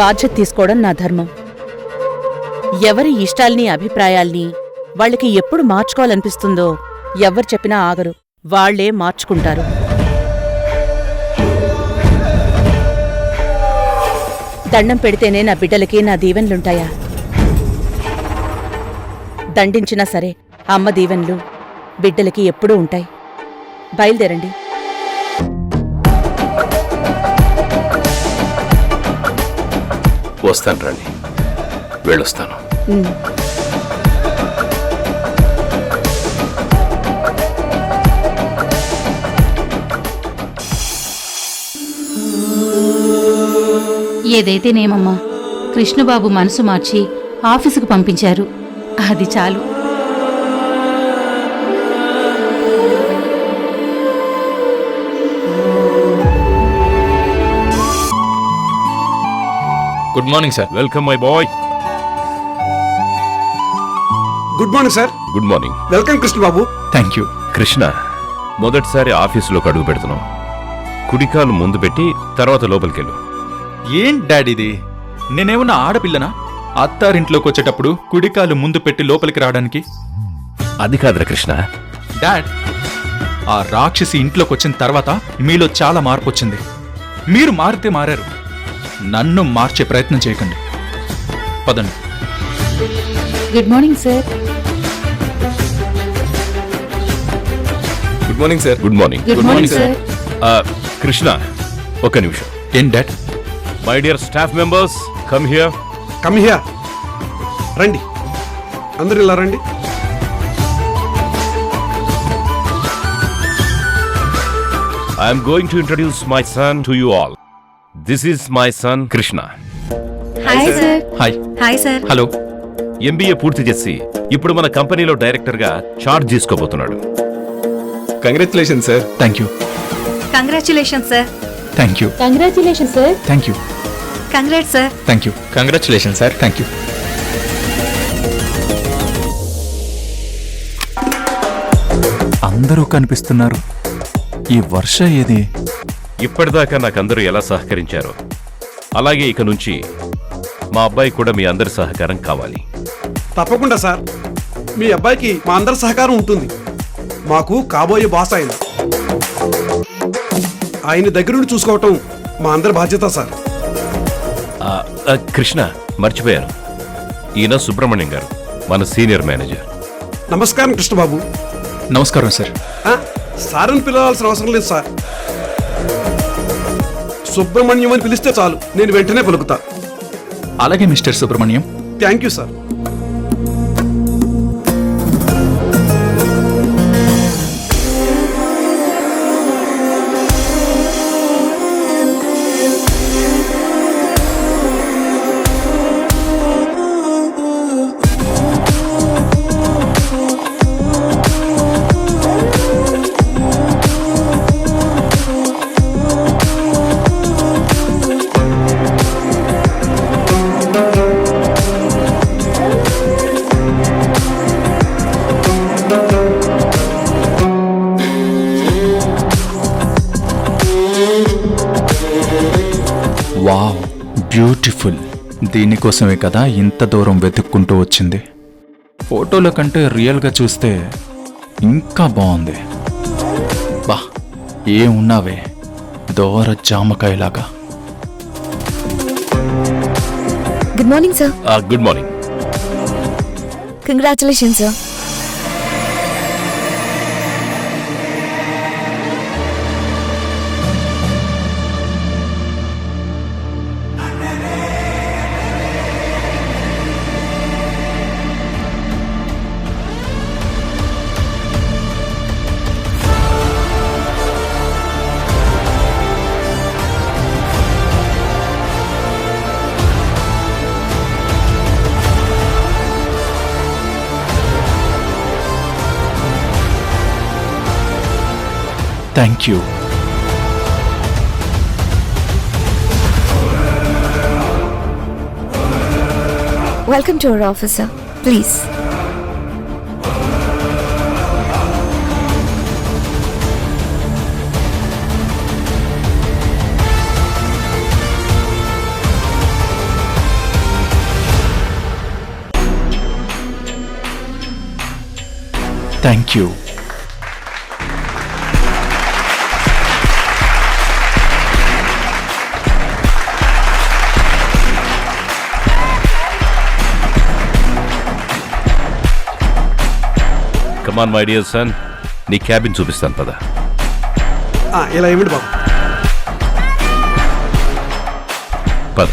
బాధ్యత తీసుకోవడం నా ధర్మం. ఎవరి ఇష్టాల్ని అభిప్రాయాల్ని వాళ్ళకి ఎప్పుడు మార్చుకోవాలనిపిస్తుందో ఎవ్వరు చెప్పినా ఆగరు, వాళ్లే మార్చుకుంటారు. దండం పెడితేనే నా బిడ్డలకి నా దీవెన్లుంటాయా? దండించినా సరే అమ్మ దీవెన్లు బిడ్డలకి ఎప్పుడూ ఉంటాయి. బయలుదేరండి. వస్తాను రండి, వెళ్ళొస్తాను. ఏదైతేనేమమ్మా, కృష్ణబాబు మనసు మార్చి ఆఫీసుకు పంపించారు, అది చాలు. Good morning sir. Welcome my boy. Good morning sir. Good morning. Welcome Krishnababu. Thank you. Krishna, మొదటిసారి ఆఫీసులోకి అడుగు పెడుతున్నాం. కుడికాలు ముందు పెట్టి తర్వాత లోపలికెళ్ళు. ఏం డాడీది? నేనేమన్నా ఆడపిల్లనా? అత్తారింట్లోకి వచ్చేటప్పుడు కుడికాలు ముందు పెట్టి లోపలికి రావడానికి? అది కాదురా కృష్ణ. డాడ్, ఆ రాక్షసి ఇంట్లోకి వచ్చిన తర్వాత మీలో చాలా మార్పు వచ్చింది. మీరు మారితే మారారు, నన్ను మార్చే ప్రయత్నం చేయకండి. పదండి. Good morning sir. Good morning sir. Good morning. Good morning sir. Krishna, ఒక నిమిషం. ఏం dad? My dear staff members, come here. Come here. రండి, అందరు ఇలా రండి. I am going to introduce my son to you all. This is my son Krishna. Hi sir. Hi. Hi sir. Hello. MBA పూర్తి చేసి ఇప్పుడు మన కంపెనీలో డైరెక్టర్ గా చార్జ్ తీసుకోబోతున్నాడు. Congratulation sir. Thank you. Congratulation sir. Thank you. Congratulation sir. Thank you. Congrat sir. Thank you. Congratulation sir. Thank you. అందరూ కనిపిస్తున్నారు, ఈ వర్ష ఏది? ఇప్పటిదాకా నాకందరూ ఎలా సహకరించారో అలాగే ఇక నుంచి మా అబ్బాయి కూడా మీ అందరి సహకారం కావాలి. తప్పకుండా సార్, మీ అబ్బాయికి మా అందరి సహకారం ఉంటుంది. మాకు కాబోయే బాస్ ఆయన. ఆయన దగ్గరుండి చూసుకోవటం మా అందరి బాధ్యత సార్. కృష్ణ, మర్చిపోయాను, ఈయన సుబ్రహ్మణ్యం గారు, మన సీనియర్ మేనేజర్. నమస్కారం కృష్ణబాబు. నమస్కారం సార్. సార్ అని పిలవాల్సిన అవసరం లేదు సార్. సుబ్రహ్మణ్యం అని పిలిస్తే చాలు, నేను వెంటనే పలుకుతా. అలాగే mister Subrahmanyam. Thank you sir. Wow, beautiful. దీనికోసమే కదా ఇంత దూరం వెతుక్కుంటూ వచ్చింది. ఫోటోల కంటే రియల్గా చూస్తే ఇంకా బాగుంది. బా, ఏమున్నావే, దోర జామకాయలాగా. Good morning sir. Good morning. Congratulation sir. Thank you. Welcome to our office sir. Please. Thank you. Come on my dear son, నీ క్యాబిన్ చూపిస్తాను పద. ఇలా ఏమిటి బాబు? పద.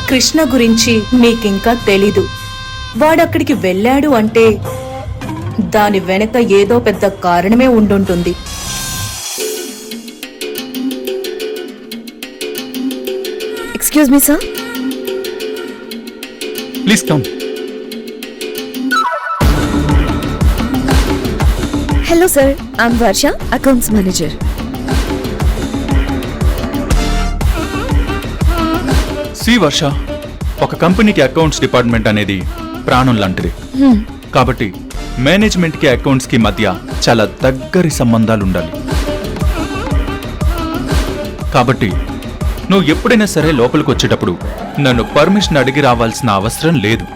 కృష్ణ గురించి మీకింకా తెలీదు. వాడక్కడికి వెళ్ళాడు అంటే దాని వెనక ఏదో పెద్ద కారణమే ఉండుంటుంది. Excuse me sir. Please come. Hello sir, I'm Varsha, accounts manager. See Varsha, ఒక కంపెనీకి అకౌంట్స్ డిపార్ట్మెంట్ అనేది ప్రాణం లాంటిది. కాబట్టి మేనేజ్మెంట్ కి అకౌంట్స్ కి మధ్య చాలా దగ్గరి సంబంధాలు ఉండాలి. కాబట్టి నువ్వు ఎప్పుడైనా సరే లోపలికి వచ్చేటప్పుడు నన్ను పర్మిషన్ అడిగి రావాల్సిన అవసరం లేదు.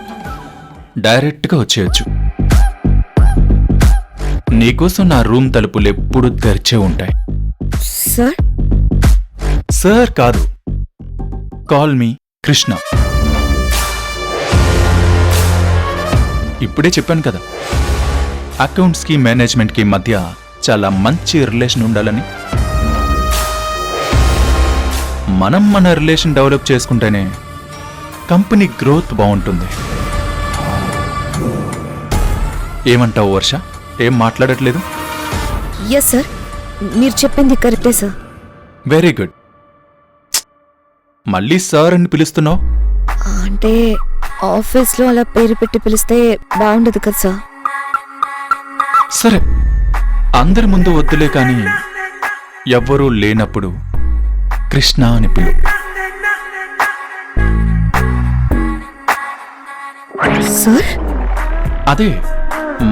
డైరెక్ట్గా వచ్చేయచ్చు. నీకోసం నా రూమ్ తలుపులు ఎప్పుడూ తెరిచే ఉంటాయి. సార్? సార్ కాదు, కాల్ మీ కృష్ణ. ఇప్పుడే చెప్పాను కదా, అకౌంట్స్ కి మేనేజ్మెంట్ కి మధ్య చాలా మంచి రిలేషన్ ఉండాలని. మనం మన రిలేషన్ డెవలప్ చేసుకుంటేనే కంపెనీ గ్రోత్ బాగుంటుంది. ఏమంటావు వర్ష? ఏం మాట్లాడట్లేదు? ఎస్ సార్, మీరు చెప్పింది కరెక్టే సార్. Very good. మళ్ళీ సార్ అని పిలుస్తున్నావు? అంటే ఆఫీస్లో అలా పేరు పెట్టి పిలిస్తే బాగుండదు కదా సార్. సరే, అందరి ముందు వద్దులే కానీ ఎవ్వరూ లేనప్పుడు కృష్ణ అని పిలు. సార్? అదే,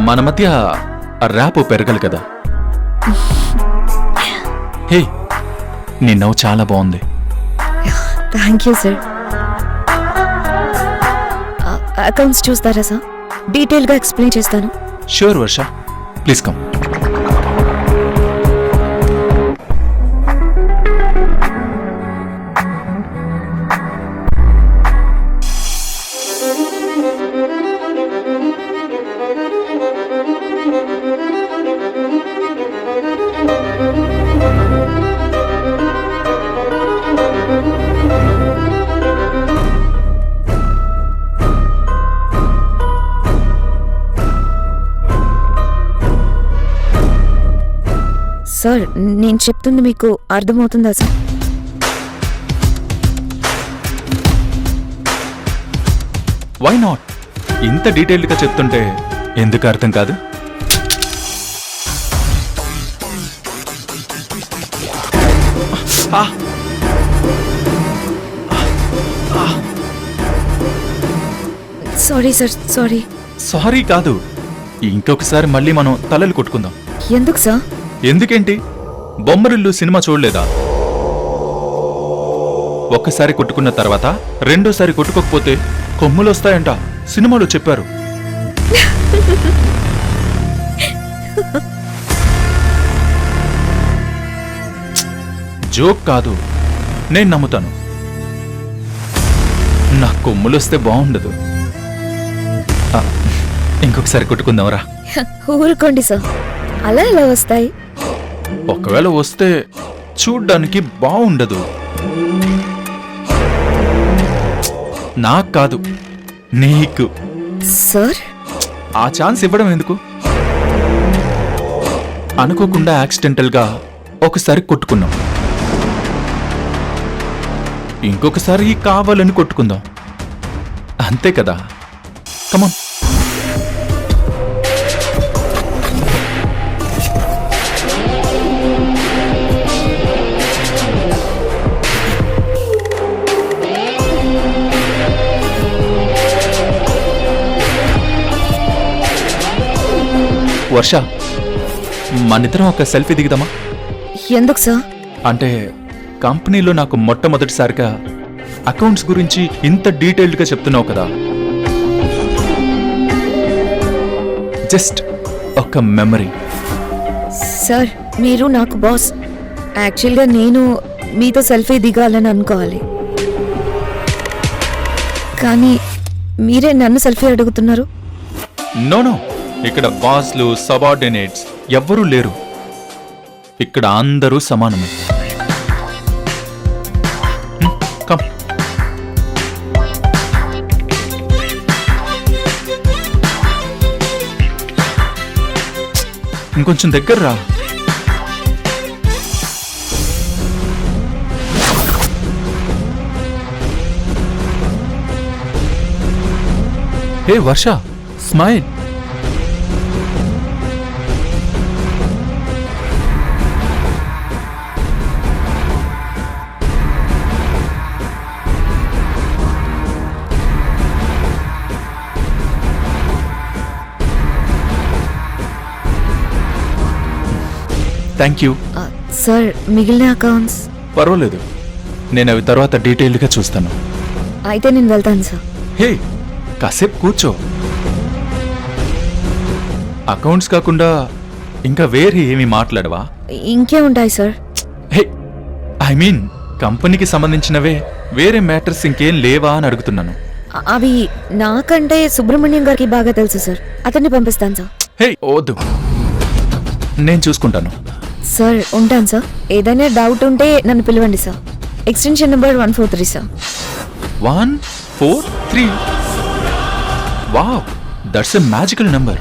మన మధ్య ర్యాప్ పెరగాలి కదా. హే, నీ నవ్వు చాలా బాగుంది. Thank you sir. అకౌంట్స్ చూస్తారా సార్? డీటెయిల్గా ఎక్స్ప్లెయిన్ చేస్తాను. Sure Varsha, please come. Sir, నేను చెప్తుంది మీకు అర్థమవుతుందా సార్? Why not? ఇంత డీటెయిల్డ్గా చెప్తుంటే ఎందుకు అర్థం కాదు? Sorry sir, sorry. సారీ కాదు, ఇంకొకసారి మళ్ళీ మనం తలలు కొట్టుకుందాం. ఎందుకు సార్? ఎందుకేంటి? బొమ్మరిల్లు సినిమా చూడలేదా? ఒక్కసారి కొట్టుకున్న తర్వాత రెండోసారి కొట్టుకోకపోతే కొమ్ములొస్తాయంట సినిమాలో చెప్పారు. జోక్ కాదు, నేను నమ్ముతాను. నా కొమ్ములొస్తే బాగుండదు. ఇంకొకసారి కొట్టుకుందాంరా. ఊరుకోండి సార్, అలా ఎలా వస్తాయి? ఒకవేళ వస్తే చూడ్డానికి బాగుండదు. నాకు కాదు, నీకు. సార్? ఆ ఛాన్స్ ఇవ్వడం ఎందుకు? అనుకోకుండా యాక్సిడెంటల్గా ఒకసారి కొట్టుకున్నాం, ఇంకొకసారి కావాలని కొట్టుకుందాం. అంతే కదా? కమాన్. వర్ష, మనిద్దరం ఒక సెల్ఫీ దిగుదామా? ఎందుకు సార్? అంటే కంపెనీలో నాకు మొట్టమొదటిసారిగా అకౌంట్స్ గురించి ఇంత డీటెయిల్డ్గా చెప్తున్నావు కదా, జస్ట్ ఒక మెమరీ. సార్ మీరు నాకు బాస్. యాక్చువల్గా నేను మీతో సెల్ఫీ దిగాలని అనుకోవాలి, కానీ మీరే నన్ను సెల్ఫీ అడుగుతున్నారు. నో, ఇక్కడ బాస్లు సబార్డినేట్స్ ఎవ్వరూ లేరు. ఇక్కడ అందరూ సమానమే. కమ్. ఇంకొంచెం దగ్గర రా. హే వర్ష, స్మైల్. Thank you. సార్ మిగిలిన అకౌంట్స్? పర్వాలేదు, నేను అవి తర్వాత డీటెయిల్డ్గా చూస్తాను. అయితే నేను వెళ్తాను సార్. హే, కాసేపు కూర్చో. అకౌంట్స్ కాకుండా ఇంకా వేరే ఏమీ మాట్లాడవా? ఇంకే ఉంటాయి సార్. హే, ఐ మీన్ కంపెనీకి సంబంధించినవే వేరే మ్యాటర్స్ ఇంకేం లేవా అని అడుగుతున్నాను. అవి నాకంటే సుబ్రహ్మణ్యం గారికి బాగా తెలుసు సార్. అతన్ని పంపిస్తాను సార్. హే, వద్దు, నేను చూసుకుంటాను. సార్ ఉంటాను సార్. ఏదైనా డౌట్ ఉంటే నన్ను పిలవండి sir. Extension number 143 sir. 143. Wow, that's a magical number.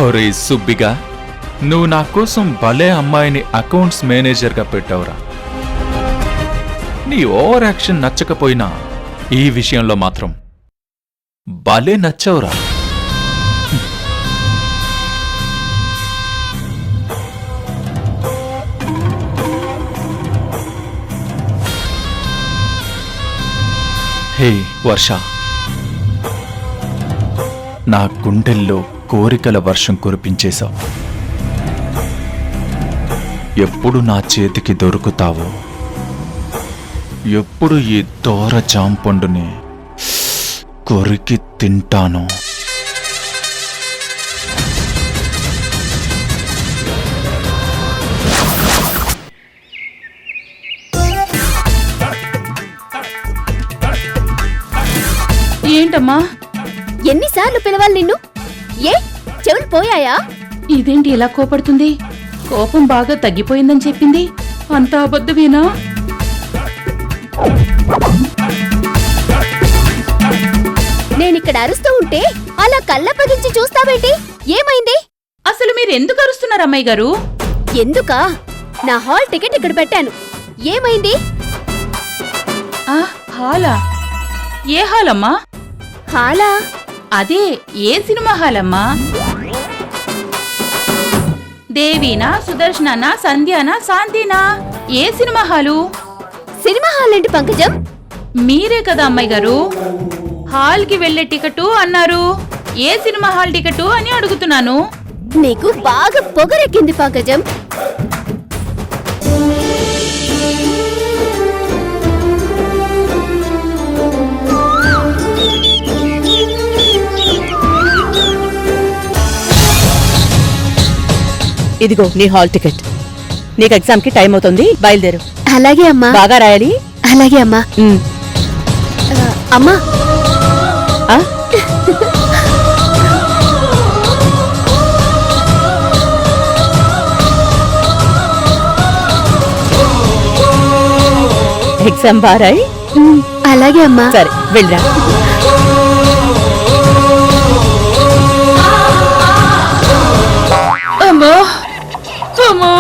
ఒరే సుబ్బిగా, నువ్వు నా కోసం భలే అమ్మాయిని అకౌంట్స్ మేనేజర్గా పెట్టావురా. నీ ఓవర్ యాక్షన్ నచ్చకపోయినా ఈ విషయంలో మాత్రం భలే నచ్చావురా. హే వర్ష, నా గుండెల్లో కోరికల వర్షం కురిపించేశావు. ఎప్పుడు నా చేతికి దొరుకుతావో, ఎప్పుడు ఈ దోర జాంపండుని కొరికి తింటాను. ఏంటమ్మా, ఎన్నిసార్లు పిలవాలి నిన్ను? ఏ చెవులు పోయాయా? ఇదేంటి ఇలా కోపడుతుంది? కోపం బాగా తగ్గిపోయిందని చెప్పింది, అంతా అబద్ధమేనా? నేనిక్కడ అరుస్తూ ఉంటే అలా కళ్ళప్పగించి చూస్తావేంటి? ఏమైంది? అసలు మీరు ఎందుకు అరుస్తున్నారు అమ్మాయి గారు? ఎందుకా? నా హాల్ టికెట్ ఇక్కడ పెట్టాను. ఏమైంది? ఆ హాలా? ఏ హాల్ అమ్మా? హాలా? అదే, ఏ సినిమా హాల్ అమ్మా? దేవీనా, సుదర్శనా, సంధ్యానా, శాంతినా? ఏ సినిమా హాలు? సినిమా హాల్ ఏంటి పంకజం? మీరే కదా అమ్మాయి గారు హాల్ కి వెళ్లే టికెట్ అన్నారు. ఏ సినిమా హాల్ టికెట్ అని అడుగుతున్నాను. నీకు బాగా పొగరెక్కింది పంకజం. ఇదిగో నీ హాల్ టికెట్. నీకు ఎగ్జామ్ కి టైం అవుతుంది, బయలుదేరు. అలాగే అమ్మా. బాగా రాయాలి. అలాగే అమ్మా. అమ్మా, ఆ? ఎగ్జామ్ బారాయి. అలాగే అమ్మా. సరే వెళ్ళరా. అమ్మో అమ్మో,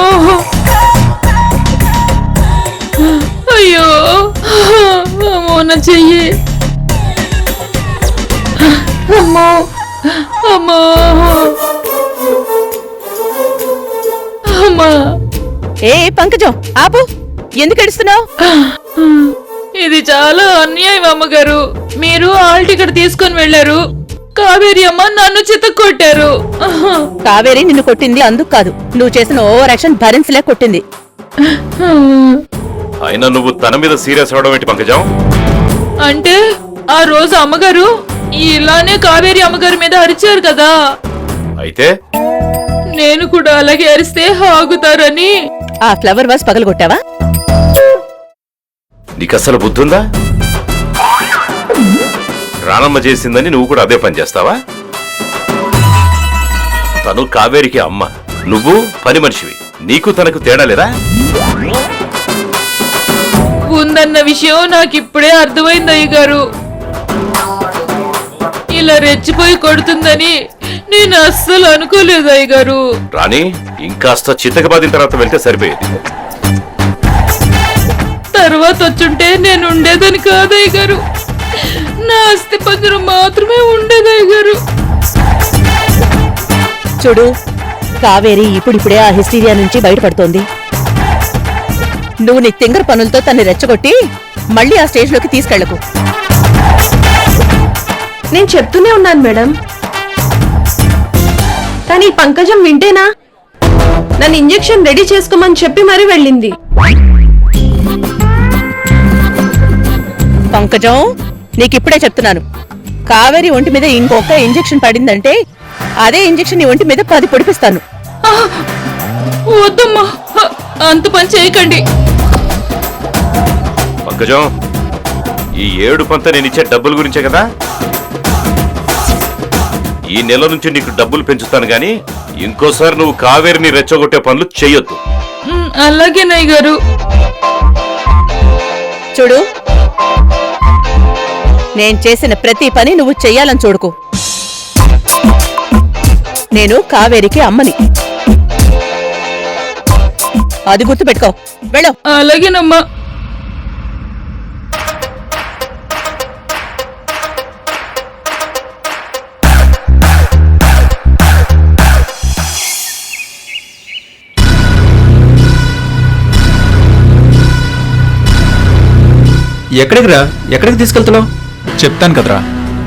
అయ్యో అమ్మో నా చెయ్యి. అమ్మో అమ్మో ఏ పంకజం ఆపు, ఎందుకు ఏడుస్తున్నావు? ఇది చాలా అన్యాయం అమ్మగారు. మీరు హాల్ టికెట్ తీసుకొని వెళ్లారు, కావేరి అమ్మ నన్ను చితక్కొట్టారు. కావేరి నిన్ను కొట్టింది అందుకు కాదు, నువ్వు చేసిన ఓవర్ యాక్షన్ భరించలే కొట్టింది. అయినా నువ్వు తన మీద సీరియస్ అవడం ఏంటి పంకజం? అంటే ఆ రోజు అమ్మగారు ఇలానే కావేరి అమ్మగారి మీద అరిచారు కదా, అయితే నేను కూడా అలాగే అరిస్తే ఆగుతారని. ఆ ఫ్లవర్ వాస్ పగలగొట్టావా? నీకు అసలు బుద్ధుందా? రానమ్మ చేసిందని నువ్వు కూడా అదే పని చేస్తావా? తను కావేరికి అమ్మ, నువ్వు పని మనిషివి. నీకు తనకు తేడా లేదా? ఉందన్న విషయం నాకిప్పుడే అర్థమైంది అయ్యగారు. ఇలా రెచ్చిపోయి కొడుతుందని నేను అస్సలు అనుకోలేదు అయ్యగారు. రాణి, ఇంకాస్త చితకబాదిన తర్వాత వెళ్తే సరిపోయేది. తర్వాత వచ్చుంటే నేను ఉండేదని కాదయ్య గారు, నా అస్థి పంజరం మాత్రమే ఉండేదయ్య గారు. చూడు, కావేరి ఇప్పుడిప్పుడే ఆ హిస్టీరియా నుంచి బయటపడుతోంది. నువ్వు నీ తింగర పనులతో తన్ని రెచ్చగొట్టి మళ్ళీ ఆ స్టేజ్లోకి తీసుకెళ్లకు. నేను చెప్తూనే ఉన్నాను మేడం, కానీ పంకజం వింటేనా? నన్ను ఇంజెక్షన్ రెడీ చేసుకోమని చెప్పి మరీ వెళ్ళింది. పంకజం, నీకిప్పుడే చెప్తున్నాను, కావేరి ఒంటి మీద ఇంకొక ఇంజెక్షన్ పడిందంటే అదే ఇంజెక్షన్ నీ ఒంటి మీద 10 పొడిపిస్తాను. వద్దమ్మా, అంత పని చేయకండి. పంకజం, ఈ 7 పంత నేను ఇచ్చే డబ్బుల గురించే కదా. ఈ నెల నుంచి నీకు డబ్బులు పెంచుతాను గాని ఇంకోసారి నువ్వు కావేరిని రెచ్చగొట్టే పనులు చెయ్యొద్దు. అలాగేనయ్య గారు. చూడు, నేను చేసిన ప్రతి పని నువ్వు చెయ్యాలని చూడుకు. నేను కావేరికి అమ్మని, అది గుర్తుపెట్టుకో. వెళ్ళు. అలాగేనమ్మా. ఎక్కడికి రా? ఎక్కడికి తీసుకెళ్తున్నావు? చెప్తాను కదరా,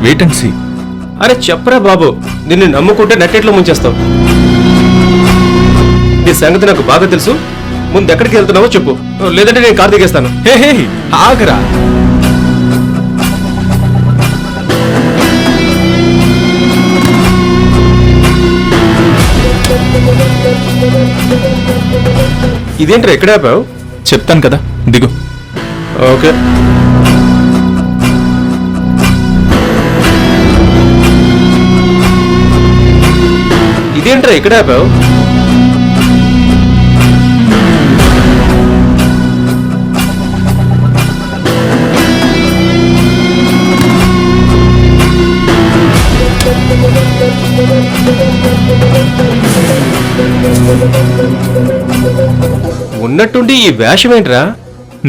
వెయిట్ అండ్ సీ. అరే చెప్పరా బాబు, నిన్ను నమ్ముకుంటే నట్టేట్లో ముంచేస్తావు. నీ సంగతి నాకు బాగా తెలుసు. ముందు ఎక్కడికి వెళ్తున్నావో చెప్పు, లేదంటే నేను కారు దిగేస్తాను. హే హే, ఆగరా. ఇదేంట్రా ఎక్కడ ఆపావు? చెప్తాను కదా, దిగు. ఓకే. ఇదేంట్రా ఎక్కడ ఆపావు? ఉన్నట్టుండి ఈ వేషం ఏంట్రా?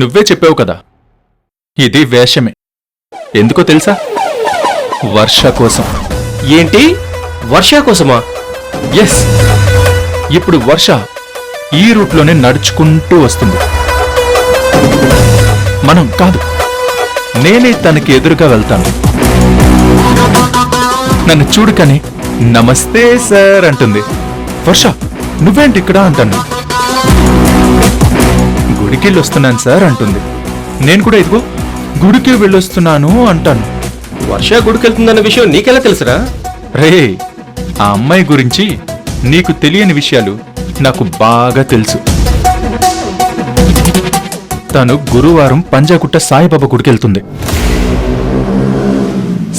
నువ్వే చెప్పావు కదా, ఇది వేషమే. ఎందుకో తెలుసా? వర్ష కోసం. ఏంటి, వర్ష కోసమా? ఎస్, ఇప్పుడు వర్ష ఈ రూట్లోనే నడుచుకుంటూ వస్తుంది. మనం కాదు, నేనే తనకి ఎదురుగా వెళ్తాను. నన్ను చూడుకని నమస్తే సార్ అంటుంది. వర్ష, నువ్వేంటి ఇక్కడ అంటాను. గుడికి వెళ్ళొస్తున్నాను సార్ అంటుంది. నేను కూడా ఇదిగో గుడికి వెళ్ళొస్తున్నాను అంటాను. వర్ష గుడికెళ్తుందన్న విషయం నీకెలా తెలుసురా? రే, ఆ అమ్మాయి గురించి నీకు తెలియని విషయాలు నాకు బాగా తెలుసు. తను గురువారం పంజాగుట్ట సాయిబాబా గుడికెళ్తుంది.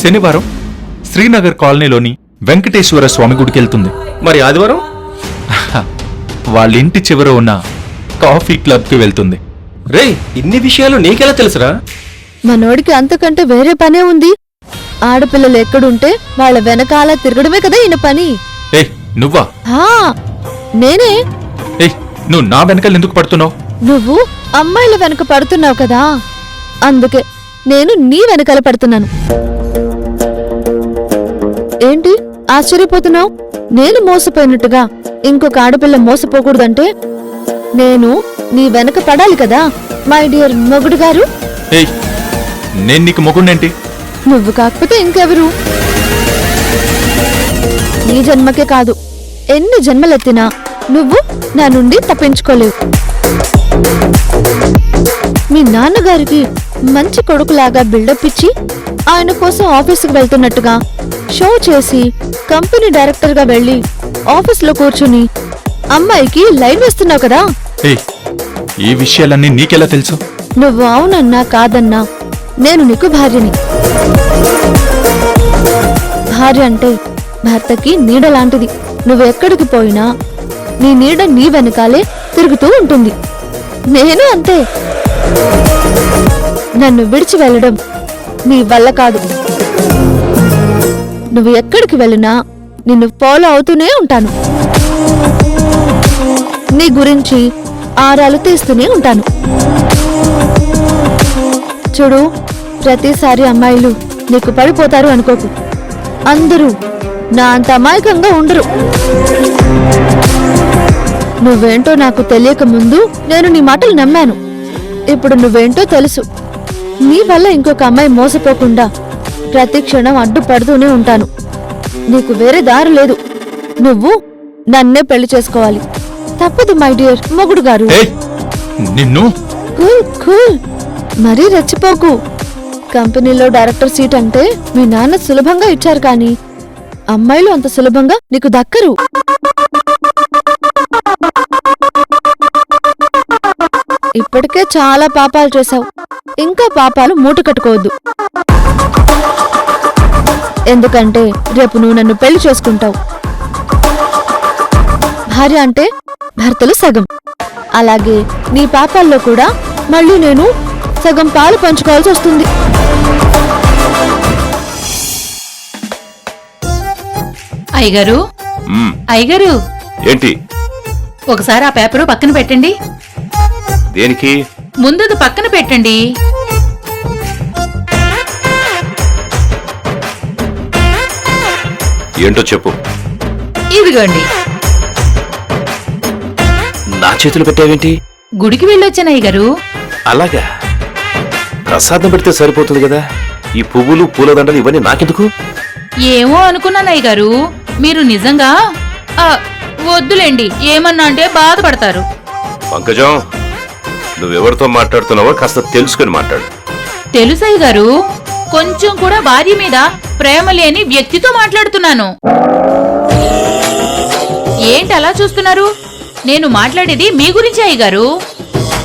శనివారం శ్రీనగర్ కాలనీలోని వెంకటేశ్వర స్వామి గుడికెళ్తుంది. మరి ఆదివారం వాళ్ళింటి చివర ఉన్న కాఫీ క్లబ్కి వెళ్తుంది. రే, ఇన్ని విషయాలు నీకెలా తెలుసురా? మనోడికి అంతకంటే వేరే పనే ఉంది. ఆడపిల్లలు ఎక్కడుంటే వాళ్ళ వెనకాల తిరగడమే కదా ఈయన పని. ఏయ్, నువ్వా? హా, నేనే. ఏయ్, నువ్వు నా వెనకాల ఎందుకు పడుతున్నావు? నువ్వు అమ్మాయిల వెనక పడుతున్నావు కదా, అందుకే నేను నీ వెనకాల పడుతున్నాను. ఏంటి ఆశ్చర్యపోతున్నావు? నేను మోసపోయినట్టుగా ఇంకొక ఆడపిల్ల మోసపోకూడదంటే నేను నీ వెనక పడాలి కదా మై డియర్ మొగుడు గారు. ఏయ్ నేను నీకు మొగుణ్ణేంటి? నువ్వు కాకపోతే ఇంకెవరు? ఈ జన్మకే కాదు, ఎన్ని జన్మలెత్తినా నువ్వు నా నుండి తప్పించుకోలేవు. మీ నాన్నగారికి మంచి కొడుకులాగా బిల్డప్ ఇచ్చి ఆయన కోసం ఆఫీసుకు వెళ్తున్నట్టుగా షో చేసి కంపెనీ డైరెక్టర్గా వెళ్ళి ఆఫీసులో కూర్చుని అమ్మాయికి లైన్ వేస్తున్నావు కదా. ఏయ్ ఈ విషయాలన్నీ నీకెలా తెలుసు? నువ్వు అవునన్నా కాదన్నా నేను నీకు భార్యని. భార్య అంటే భర్తకి నీడ లాంటిది. నువ్వు ఎక్కడికి పోయినా నీ నీడ నీ వెనకాలే తిరుగుతూ ఉంటుంది. నేను అంతే. నన్ను విడిచి వెళ్ళడం నీ వల్ల కాదు. నువ్వు ఎక్కడికి వెళ్ళినా నిన్ను ఫాలో అవుతూనే ఉంటాను. నీ గురించి ఆరాలు తీస్తూనే ఉంటాను. చూడు, ప్రతిసారి అమ్మాయిలు నీకు పడిపోతారు అనుకోకు. అందరూ నా అంత అమాయకంగా ఉండరు. నువ్వేంటో నాకు తెలియక ముందు నేను నీ మాటలు నమ్మాను. ఇప్పుడు నువ్వేంటో తెలుసు. నీ వల్ల ఇంకొక అమ్మాయి మోసపోకుండా ప్రతి క్షణం అడ్డుపడుతూనే ఉంటాను. నీకు వేరే దారి లేదు. నువ్వు నన్నే పెళ్లి చేసుకోవాలి. తప్పదు మై డియర్ మొగుడు గారు. నిన్ను కూల్ కూల్, మరీ రెచ్చిపోకు. కంపెనీలో డైరెక్టర్ సీట్ అంటే మీ నాన్న సులభంగా ఇచ్చారు, కానీ అమ్మాయిలు అంత సులభంగా నీకు దక్కరు. ఇప్పటికే చాలా పాపాలు చేశావు, ఇంకా పాపాలు మూట కట్టుకోవద్దు. ఎందుకంటే రేపు నువ్వు నన్ను పెళ్లి చేసుకుంటావు. భార్య అంటే భర్తలు సగం. అలాగే నీ పాపాల్లో కూడా మళ్ళీ నేను సగం పాలు పంచుకోవాల్సి వస్తుంది. అయ్యగారు, మ్మ్. అయ్యగారు, ఏంటి? ఒకసారి ఆ పేపరు పక్కన పెట్టండి. దేనికి? ముందది పక్కన పెట్టండి. ఏంటో చెప్పు. ఇదిగోండి. నా చేతులు పెట్టావేంటి? గుడికి వెళ్ళొచ్చాను అయ్యగారు. అలాగా? ప్రసాదం పెడితే సరిపోతుంది కదా. ఈ పువ్వులు పూలదండలు ఇవన్నీ నాకెందుకు? ఏమో అనుకున్నాను అయ్యగారు, మీరు నిజంగా వద్దులేండి, ఏమన్నా అంటే బాధపడతారు. పంకజం, నువ్వెవరితో మాట్లాడుతున్నావో కాస్త తెలుసుకుని మాట్లాడు. తెలుసు అయ్యగారు, కొంచెం కూడా భార్య మీద ప్రేమ లేని వ్యక్తితో మాట్లాడుతున్నాను. ఏంటి అలా చూస్తున్నారు? నేను మాట్లాడేది మీ గురించి అయ్యగారు.